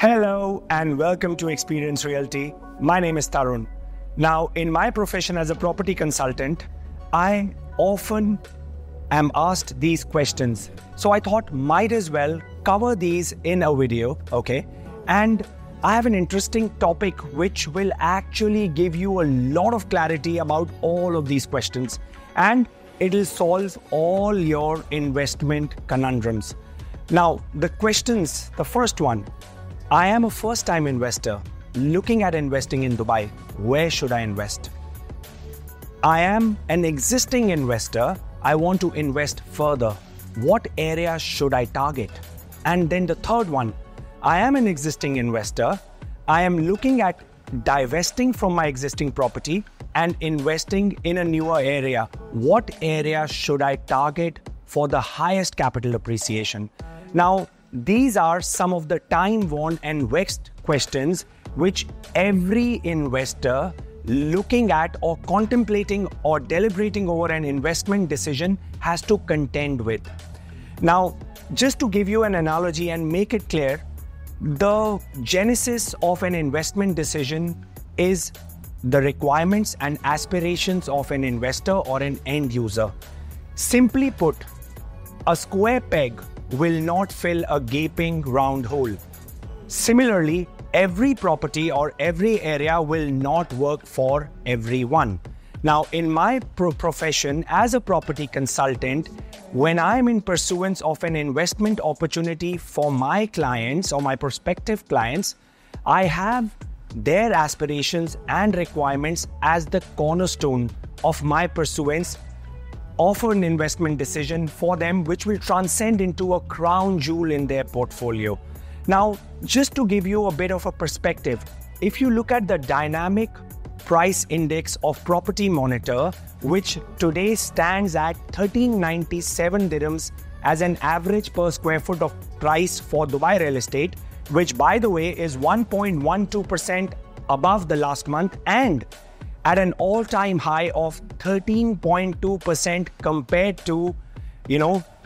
Hello and welcome to Experience Realty. My name is Tarun. Now, in my profession as a property consultant, I often am asked these questions. So I thought might as well cover these in a video, okay? And I have an interesting topic which will actually give you a lot of clarity about all of these questions, and it'll solve all your investment conundrums. Now, the questions, the first one, I am a first-time investor looking at investing in Dubai. Where should I invest? I am an existing investor. I want to invest further. What area should I target? And then the third one, I am an existing investor. I am looking at divesting from my existing property and investing in a newer area. What area should I target for the highest capital appreciation? Now, these are some of the time-worn and vexed questions which every investor looking at or contemplating or deliberating over an investment decision has to contend with. Now, just to give you an analogy and make it clear, the genesis of an investment decision is the requirements and aspirations of an investor or an end user. Simply put, a square peg will not fill a gaping round hole. Similarly, every property or every area will not work for everyone. Now, in my profession as a property consultant, when I'm in pursuance of an investment opportunity for my clients or my prospective clients, I have their aspirations and requirements as the cornerstone of my pursuance of an investment decision for them, which will transcend into a crown jewel in their portfolio. Now, just to give you a bit of a perspective, if you look at the dynamic price index of Property Monitor, which today stands at 1397 dirhams as an average per square foot of price for Dubai real estate, which by the way is 1.12% above the last month and at an all-time high of 13.2% compared to,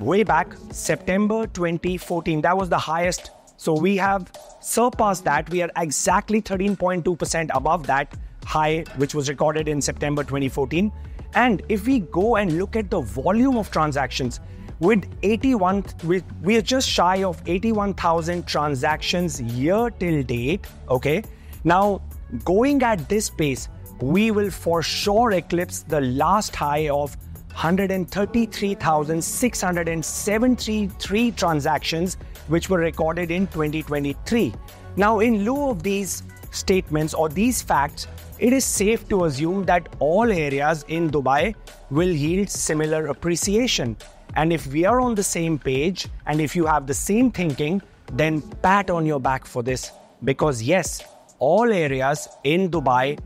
way back September 2014. That was the highest. So we have surpassed that. We are exactly 13.2% above that high, which was recorded in September 2014. And if we go and look at the volume of transactions, we are just shy of 81,000 transactions year till date. Okay. Now, going at this pace, we will for sure eclipse the last high of 133,673 transactions, which were recorded in 2023. Now, in lieu of these statements or these facts, it is safe to assume that all areas in Dubai will yield similar appreciation. And if we are on the same page and if you have the same thinking, then pat on your back for this. Because yes, all areas in Dubai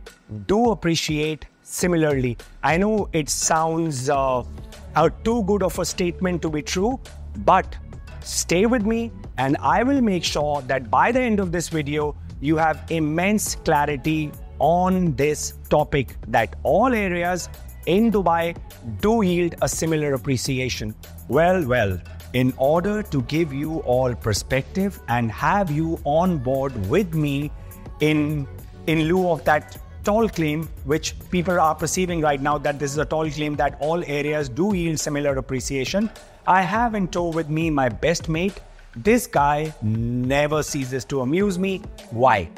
do appreciate similarly. I know it sounds too good of a statement to be true, but stay with me and I will make sure that by the end of this video, you have immense clarity on this topic, that all areas in Dubai do yield a similar appreciation. Well, in order to give you all perspective and have you on board with me in lieu of that tall claim, which people are perceiving right now that this is a tall claim that all areas do yield similar appreciation, I have in tow with me my best mate. This guy never ceases to amuse me. Why?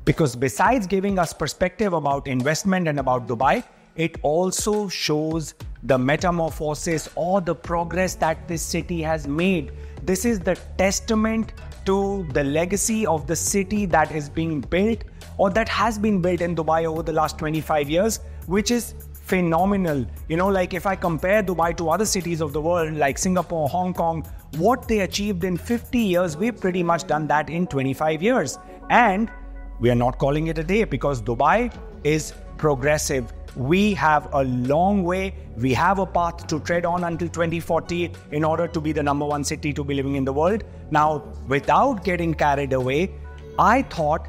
Because besides giving us perspective about investment and about Dubai, it also shows the metamorphosis or the progress that this city has made. This is the testament to the legacy of the city that is being built or that has been built in Dubai over the last 25 years, which is phenomenal. Like if I compare Dubai to other cities of the world like Singapore, Hong Kong, what they achieved in 50 years, we've pretty much done that in 25 years. And we are not calling it a day because Dubai is progressive. We have a long way. We have a path to tread on until 2040 in order to be the #1 city to be living in the world. Now, without getting carried away, I thought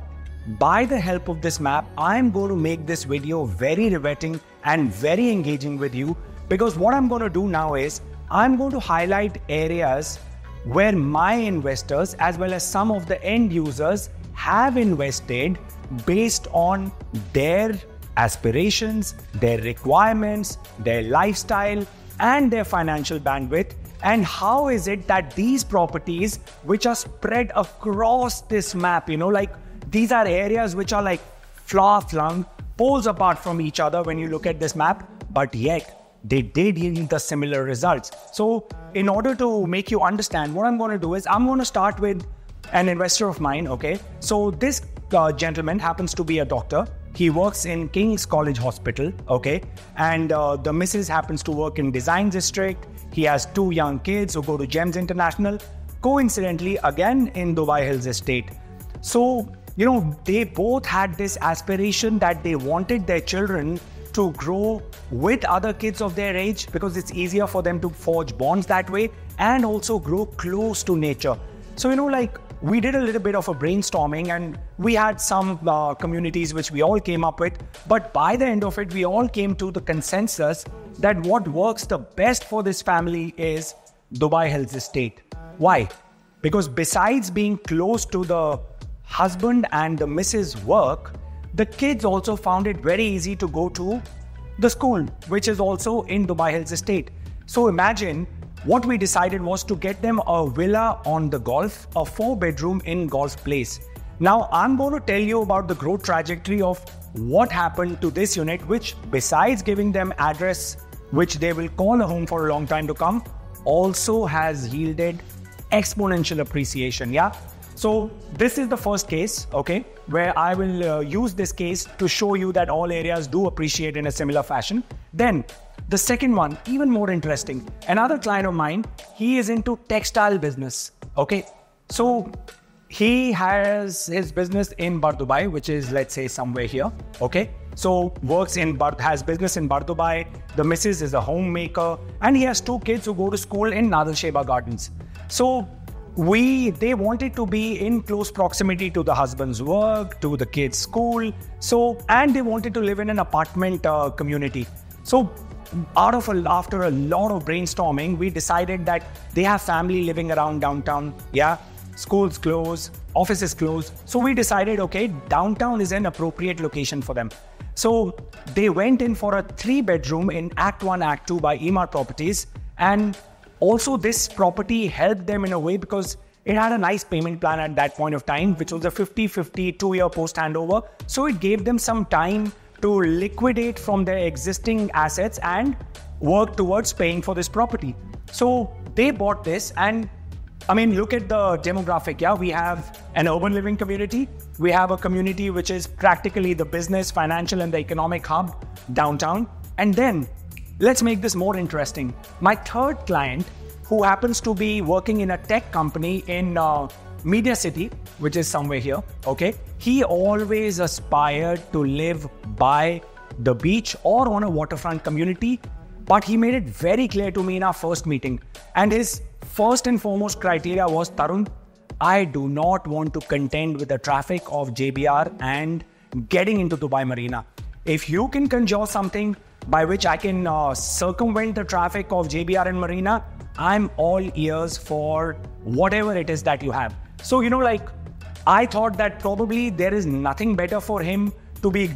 by the help of this map, I'm going to make this video very riveting and very engaging with you, because what I'm going to do now is I'm going to highlight areas where my investors as well as some of the end users have invested based on their aspirations, their requirements, their lifestyle, and their financial bandwidth. And how is it that these properties, which are spread across this map, like these are areas which are like far-flung, poles apart from each other when you look at this map, but yet they did yield the similar results. So in order to make you understand, what I'm going to do is I'm going to start with an investor of mine, okay? So this gentleman happens to be a doctor. He works in King's College Hospital, okay? And the missus happens to work in Design District. He has 2 young kids who go to GEMS International, coincidentally, again in Dubai Hills Estate. So, they both had this aspiration that they wanted their children to grow with other kids of their age because it's easier for them to forge bonds that way and also grow close to nature. So, we did a little bit of a brainstorming and we had some communities which we all came up with. But by the end of it, we all came to the consensus that what works the best for this family is Dubai Hills Estate. Why? Because besides being close to the husband and the missus' work, the kids also found it very easy to go to the school, which is also in Dubai Hills Estate. So imagine, what we decided was to get them a villa on the Golf, a 4-bedroom in Golf Place. Now, I'm going to tell you about the growth trajectory of what happened to this unit, which besides giving them address, which they will call a home for a long time to come, also has yielded exponential appreciation, yeah? So this is the first case, okay, where I will use this case to show you that all areas do appreciate in a similar fashion. Then the second one, even more interesting. Another client of mine, he is into textile business, okay? So he has his business in Bar Dubai, which is, let's say, somewhere here, okay? So has business in Bar Dubai. The missus is a homemaker and he has 2 kids who go to school in Nadal Sheba Gardens. So they wanted to be in close proximity to the husband's work, to the kids' school. So, and they wanted to live in an apartment community. So after a lot of brainstorming, we decided that they have family living around downtown. Yeah, schools close, offices close. So we decided, okay, downtown is an appropriate location for them. So they went in for a 3-bedroom in Act 1, Act 2 by Emaar Properties. And also this property helped them in a way because it had a nice payment plan at that point of time, which was a 50-50 2-year post handover. So it gave them some time to liquidate from their existing assets and work towards paying for this property. So they bought this and look at the demographic. Yeah, we have an urban living community. We have a community which is practically the business, financial and the economic hub downtown. And then let's make this more interesting. My third client, who happens to be working in a tech company in Media City, which is somewhere here, okay? He always aspired to live by the beach or on a waterfront community, but he made it very clear to me in our first meeting. And his first and foremost criteria was, Tarun, I do not want to contend with the traffic of JBR and getting into Dubai Marina. If you can conjure something by which I can circumvent the traffic of JBR and Marina, I'm all ears for whatever it is that you have. So, I thought that probably there is nothing better for him to be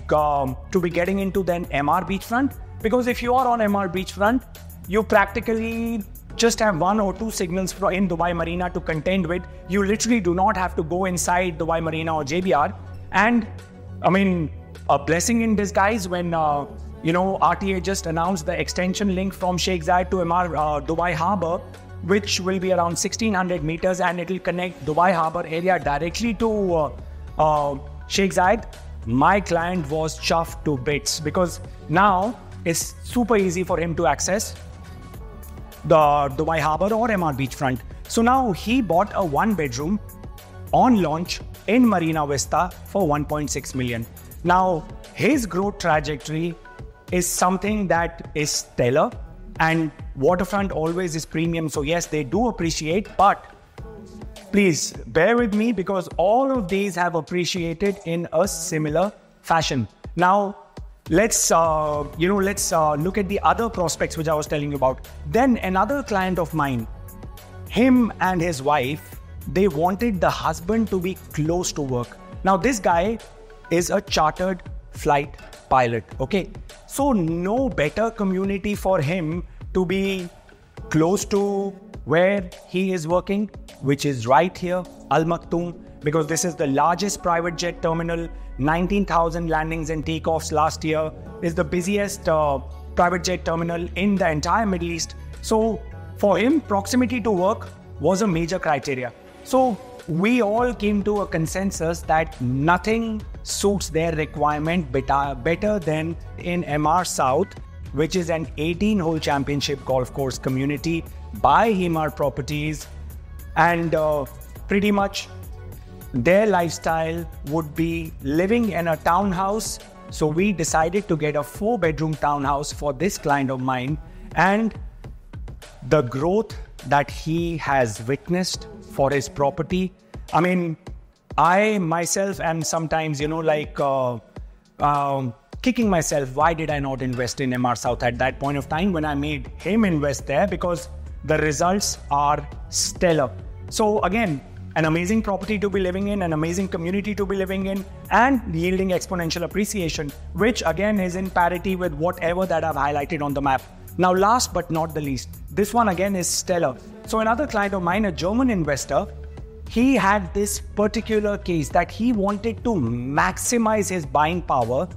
getting into than Emaar Beachfront, because if you are on Emaar Beachfront, you practically just have 1 or 2 signals in Dubai Marina to contend with. You literally do not have to go inside Dubai Marina or JBR. And a blessing in disguise when RTA just announced the extension link from Sheikh Zayed to Emaar Dubai Harbour, which will be around 1600 meters, and it will connect Dubai Harbour area directly to Sheikh Zayed. My client was chuffed to bits because now it's super easy for him to access the Dubai Harbour or Emaar Beachfront. So now he bought a 1-bedroom on launch in Marina Vista for 1.6 million. Now his growth trajectory is something that is stellar, and waterfront always is premium. So yes, they do appreciate, but please bear with me because all of these have appreciated in a similar fashion. Now let's look at the other prospects which I was telling you about. Then another client of mine, him and his wife, they wanted the husband to be close to work. Now, this guy is a chartered flight pilot, okay? So no better community for him to be close to where he is working, which is right here, Al Maktoum, because this is the largest private jet terminal, 19,000 landings and takeoffs last year, is the busiest private jet terminal in the entire Middle East. So for him, proximity to work was a major criteria. So we all came to a consensus that nothing suits their requirement better than in Emaar South, which is an 18-hole championship golf course community by Emaar Properties. And pretty much their lifestyle would be living in a townhouse. So we decided to get a 4-bedroom townhouse for this client of mine. And the growth that he has witnessed for his property, I mean, I myself am sometimes, kicking myself, why did I not invest in Emaar South at that point of time when I made him invest there? Because the results are stellar. So again, an amazing property to be living in, an amazing community to be living in, and yielding exponential appreciation, which again is in parity with whatever that I've highlighted on the map. Now, last but not the least, this one again is stellar. So another client of mine, a German investor, he had this particular case that he wanted to maximize his buying power,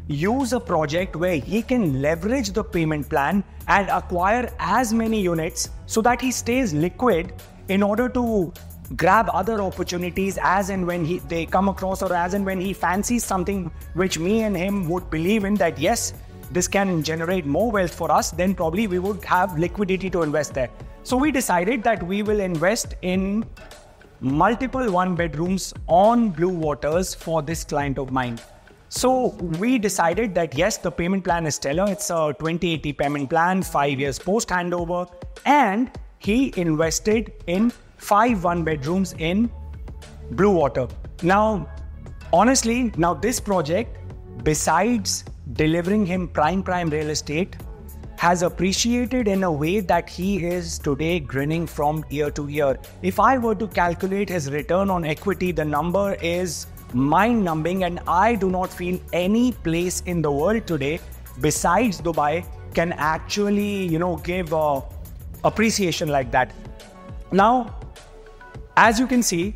use a project where he can leverage the payment plan and acquire as many units so that he stays liquid in order to grab other opportunities as and when they come across, or as and when he fancies something which me and him would believe in, that yes, this can generate more wealth for us, then probably we would have liquidity to invest there. So we decided that we will invest in multiple 1-bedrooms on blue waters for this client of mine. So we decided that yes, the payment plan is stellar. It's a 2080 payment plan, 5 years post handover, and he invested in 5 1-bedrooms in blue water. Now, honestly, this project, besides delivering him prime real estate, has appreciated in a way that he is today grinning from year to year. If I were to calculate his return on equity, the number is mind-numbing, and I do not feel any place in the world today besides Dubai can actually, give appreciation like that. Now, as you can see,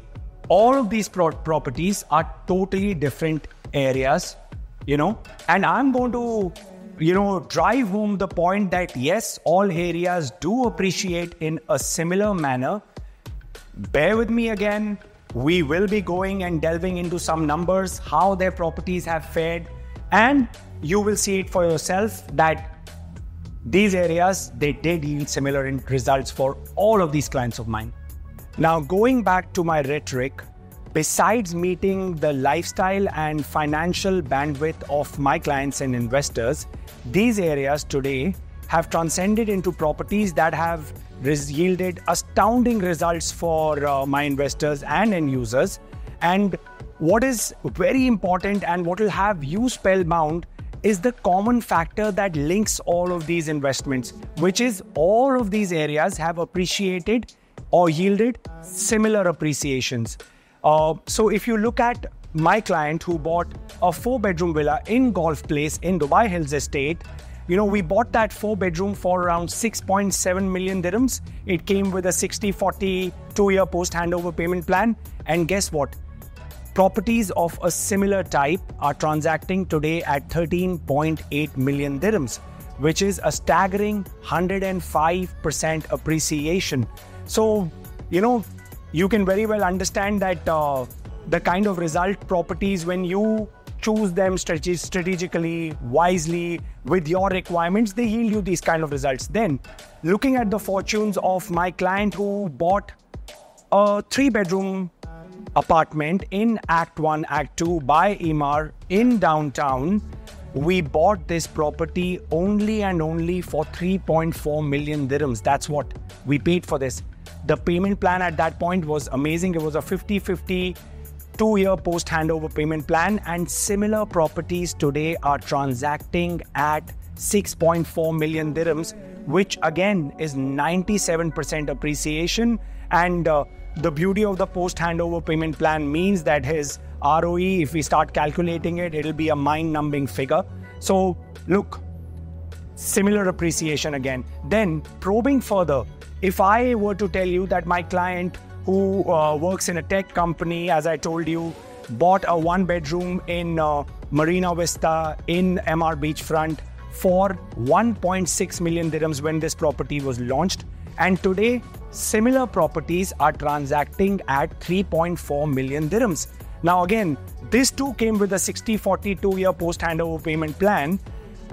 all of these properties are totally different areas, and I'm going to, drive home the point that yes, all areas do appreciate in a similar manner. Bear with me again. We will be going and delving into some numbers, how their properties have fared, and you will see it for yourself that these areas, they did yield similar results for all of these clients of mine. Now, going back to my rhetoric, besides meeting the lifestyle and financial bandwidth of my clients and investors, these areas today have transcended into properties that have yielded astounding results for my investors and end users. And what is very important and what will have you spellbound is the common factor that links all of these investments, which is all of these areas have appreciated or yielded similar appreciations. So if you look at my client who bought a 4-bedroom villa in Golf Place in Dubai Hills Estate, we bought that 4-bedroom for around 6.7 million dirhams. It came with a 60-40 2-year post-handover payment plan. And guess what? Properties of a similar type are transacting today at 13.8 million dirhams, which is a staggering 105% appreciation. So, you can very well understand that the kind of result properties, when you choose them strategically, wisely, with your requirements, they yield you these kind of results. Then, looking at the fortunes of my client who bought a 3-bedroom apartment in Act 1, Act 2 by Emaar in downtown, we bought this property only and only for 3.4 million dirhams. That's what we paid for this. The payment plan at that point was amazing. It was a 50-50 2-year post-handover payment plan, and similar properties today are transacting at 6.4 million dirhams, which again is 97% appreciation. And the beauty of the post-handover payment plan means that his ROE, if we start calculating it, it'll be a mind-numbing figure. So look, similar appreciation again. Then probing further, if I were to tell you that my client who works in a tech company, as I told you, bought a 1-bedroom in Marina Vista in Emaar Beachfront for 1.6 million dirhams when this property was launched. And today, similar properties are transacting at 3.4 million dirhams. Now again, this too came with a 60-40 2-year post-handover payment plan.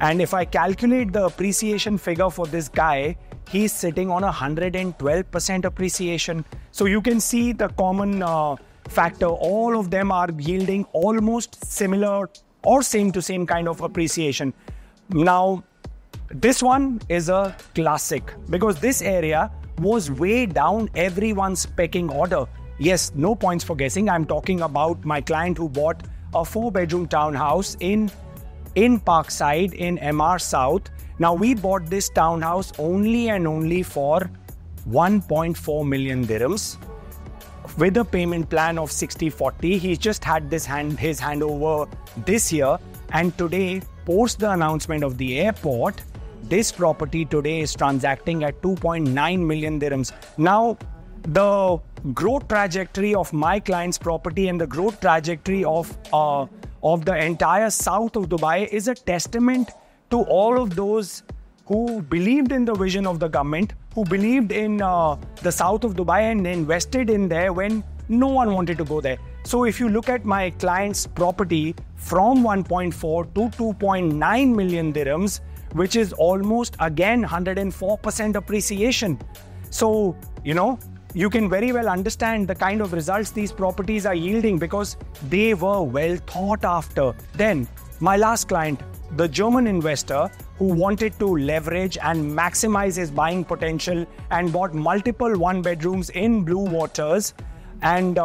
And if I calculate the appreciation figure for this guy, he's sitting on 112% appreciation. So you can see the common factor. All of them are yielding almost similar or same to same kind of appreciation. Now, this one is a classic because this area was way down everyone's pecking order. Yes, no points for guessing. I'm talking about my client who bought a 4-bedroom townhouse in Parkside in Emaar South. Now, we bought this townhouse only and only for 1.4 million dirhams with a payment plan of 60-40. He just had his handover this year, and today, post the announcement of the airport, this property today is transacting at 2.9 million dirhams. Now, the growth trajectory of my client's property and the growth trajectory of the entire south of Dubai is a testament to all of those who believed in the vision of the government, who believed in the south of Dubai and invested in there when no one wanted to go there. So if you look at my client's property from 1.4 to 2.9 million dirhams, which is almost again 104% appreciation. So, you can very well understand the kind of results these properties are yielding because they were well thought after. Then, my last client, the German investor who wanted to leverage and maximize his buying potential and bought multiple 1-bedrooms in Blue Waters. And,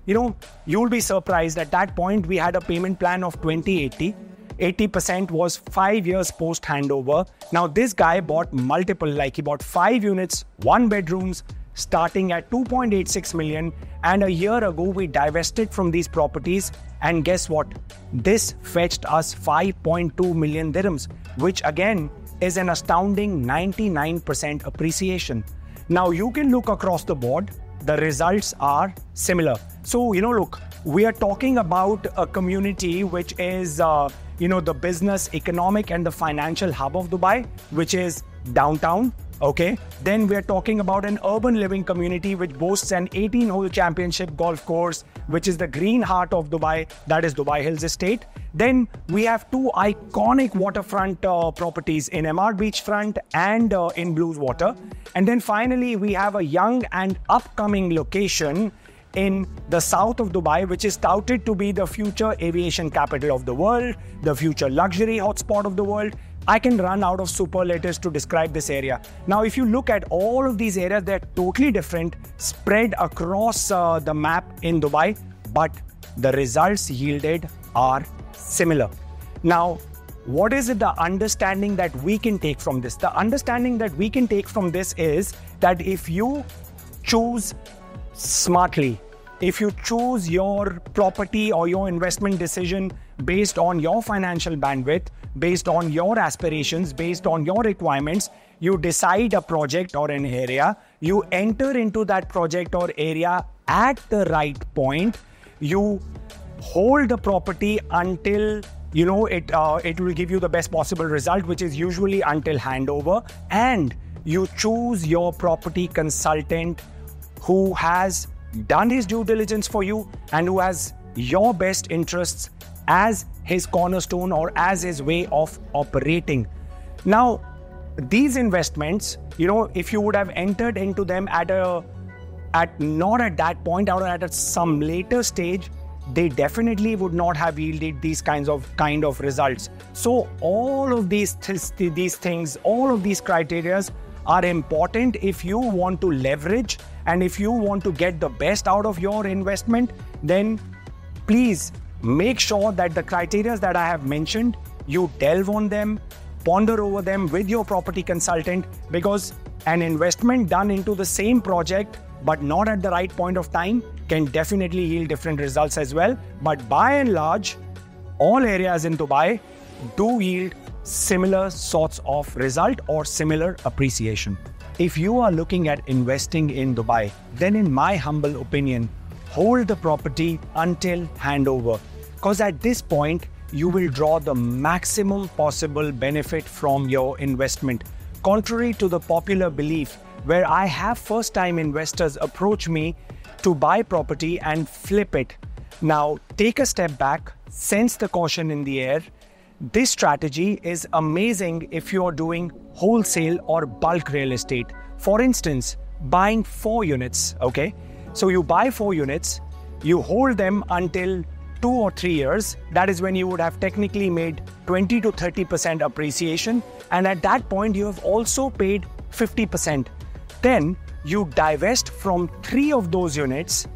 you'll be surprised at that point we had a payment plan of 20-80. 80% was 5 years post handover. Now this guy bought multiple, he bought 5 units, 1-bedrooms, starting at 2.86 million. And a year ago, we divested from these properties. And guess what? This fetched us 5.2 million dirhams, which again is an astounding 99% appreciation. Now you can look across the board. The results are similar. So, look, we are talking about a community which is, the business, economic and the financial hub of Dubai, which is downtown. Okay. Then we are talking about an urban living community which boasts an 18-hole championship golf course, which is the green heart of Dubai, that is Dubai Hills Estate. Then we have 2 iconic waterfront properties in Emaar Beachfront and in Blues Water. And then finally, we have a young and upcoming location in the south of Dubai, which is touted to be the future aviation capital of the world, the future luxury hotspot of the world. I can run out of superlatives to describe this area. Now, if you look at all of these areas, they're totally different, spread across the map in Dubai, but the results yielded are similar. Now, what is it, the understanding that we can take from this? The understanding that we can take from this is that if you choose smartly, if you choose your property or your investment decision based on your financial bandwidth, based on your aspirations, based on your requirements, you decide a project or an area, you enter into that project or area at the right point, you hold the property until it will give you the best possible result, which is usually until handover, and you choose your property consultant who has done his due diligence for you and who has your best interests as his cornerstone or as his way of operating. Now, these investments, if you would have entered into them not at that point or at some later stage, they definitely would not have yielded these kind of results. So all of these things, all of these criteria are important if you want to leverage and if you want to get the best out of your investment. Then please make sure that the criteria that I have mentioned, you delve on them, ponder over them with your property consultant, because an investment done into the same project but not at the right point of time can definitely yield different results as well. But by and large, all areas in Dubai do yield similar sorts of result or similar appreciation. If you are looking at investing in Dubai, then in my humble opinion, hold the property until handover, because at this point, you will draw the maximum possible benefit from your investment. Contrary to the popular belief, where I have first-time investors approach me to buy property and flip it. Now, take a step back, sense the caution in the air. This strategy is amazing if you're doing wholesale or bulk real estate. For instance, buying 4 units, okay? So you buy 4 units, you hold them until 2 or 3 years. That is when you would have technically made 20 to 30% appreciation. And at that point, you have also paid 50%. Then you divest from 3 of those units.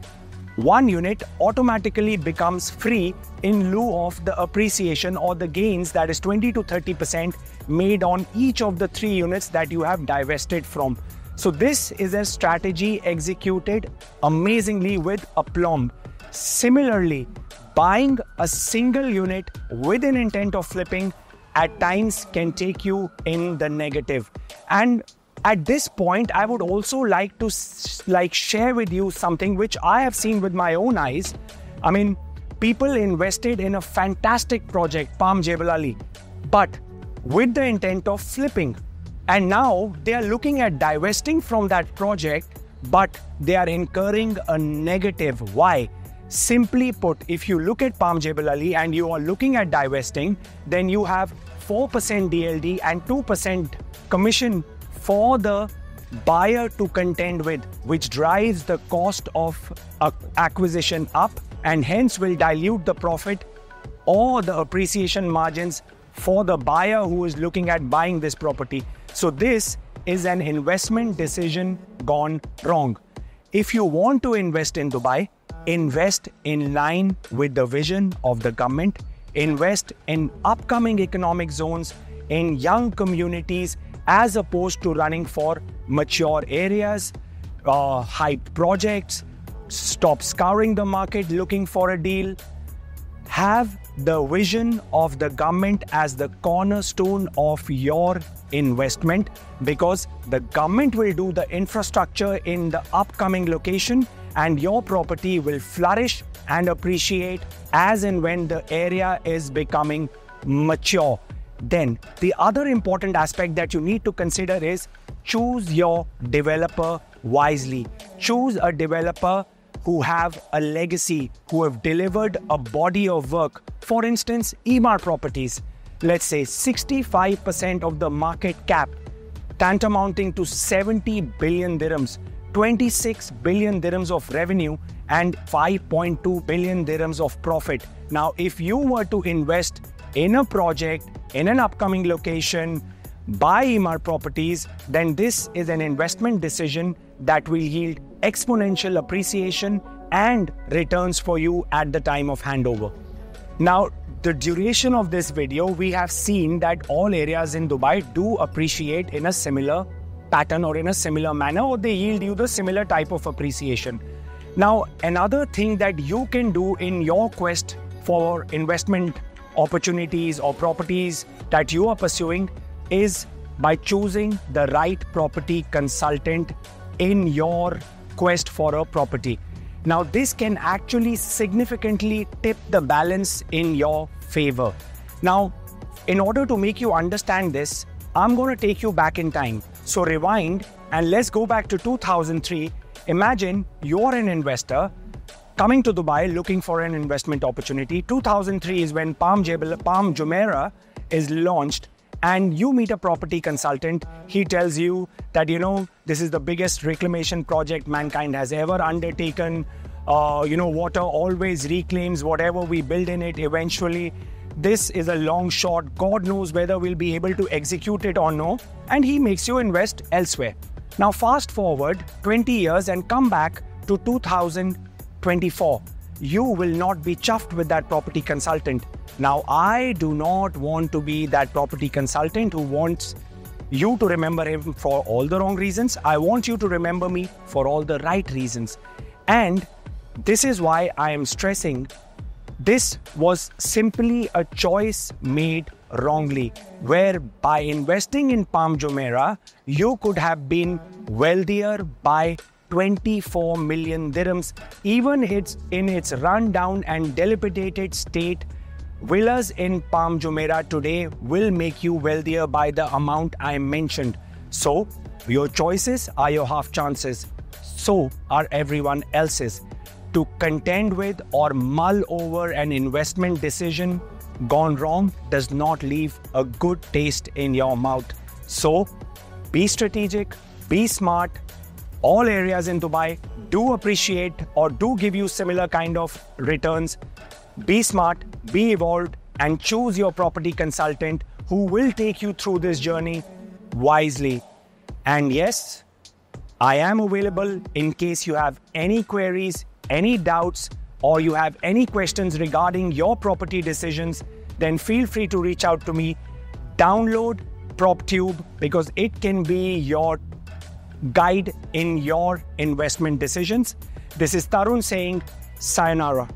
1 unit automatically becomes free in lieu of the appreciation or the gains, that is 20 to 30% made on each of the 3 units that you have divested from. So this is a strategy executed amazingly with aplomb. Similarly, buying a single unit with an intent of flipping at times can take you in the negative. And at this point, I would also like to share with you something which I have seen with my own eyes. I mean, people invested in a fantastic project, Palm Jebel Ali, but with the intent of flipping. And now they are looking at divesting from that project, but they are incurring a negative. Why? Simply put, if you look at Palm Jebel Ali and you are looking at divesting, then you have 4% DLD and 2% commission for the buyer to contend with, which drives the cost of acquisition up and hence will dilute the profit or the appreciation margins for the buyer who is looking at buying this property. So this is an investment decision gone wrong. If you want to invest in Dubai, invest in line with the vision of the government, invest in upcoming economic zones, in young communities, as opposed to running for mature areas, hyped projects. Stop scouring the market looking for a deal. Have the vision of the government as the cornerstone of your investment, because the government will do the infrastructure in the upcoming location and your property will flourish and appreciate as and when the area is becoming mature. Then the other important aspect that you need to consider is choose your developer wisely. Choose a developer who have a legacy, who have delivered a body of work. For instance, Emaar Properties, let's say 65% of the market cap, tantamounting to 70 billion dirhams, 26 billion dirhams of revenue and 5.2 billion dirhams of profit. Now, if you were to invest in a project, in an upcoming location, buy Emaar Properties, then this is an investment decision that will yield exponential appreciation and returns for you at the time of handover. Now, the duration of this video, we have seen that all areas in Dubai do appreciate in a similar pattern or in a similar manner, or they yield you the similar type of appreciation. Now, another thing that you can do in your quest for investment opportunities or properties that you are pursuing is by choosing the right property consultant in your quest for a property. Now, this can actually significantly tip the balance in your favor. Now, in order to make you understand this, I'm going to take you back in time. So rewind and let's go back to 2003. Imagine you're an investor coming to Dubai looking for an investment opportunity. 2003 is when Palm Jumeirah is launched, and you meet a property consultant. He tells you that, this is the biggest reclamation project mankind has ever undertaken. Water always reclaims whatever we build in it eventually. This is a long shot. God knows whether we'll be able to execute it or no. And he makes you invest elsewhere. Now, fast forward 20 years and come back to 2024. You will not be chuffed with that property consultant. Now, I do not want to be that property consultant who wants you to remember him for all the wrong reasons. I want you to remember me for all the right reasons. And this is why I am stressing this was simply a choice made wrongly, where by investing in Palm Jumeirah, you could have been wealthier by 24 million dirhams. Even in its rundown and dilapidated state, villas in Palm Jumeirah today will make you wealthier by the amount I mentioned. So, your choices are your half chances. So are everyone else's. To contend with or mull over an investment decision gone wrong does not leave a good taste in your mouth. So, be strategic, be smart. All areas in Dubai do appreciate or do give you similar kind of returns. Be smart, be evolved, and choose your property consultant who will take you through this journey wisely. And yes, I am available in case you have any queries, any doubts, or you have any questions regarding your property decisions. Then feel free to reach out to me. Download PropTube because it can be your guide in your investment decisions. This is Tarun saying sayonara.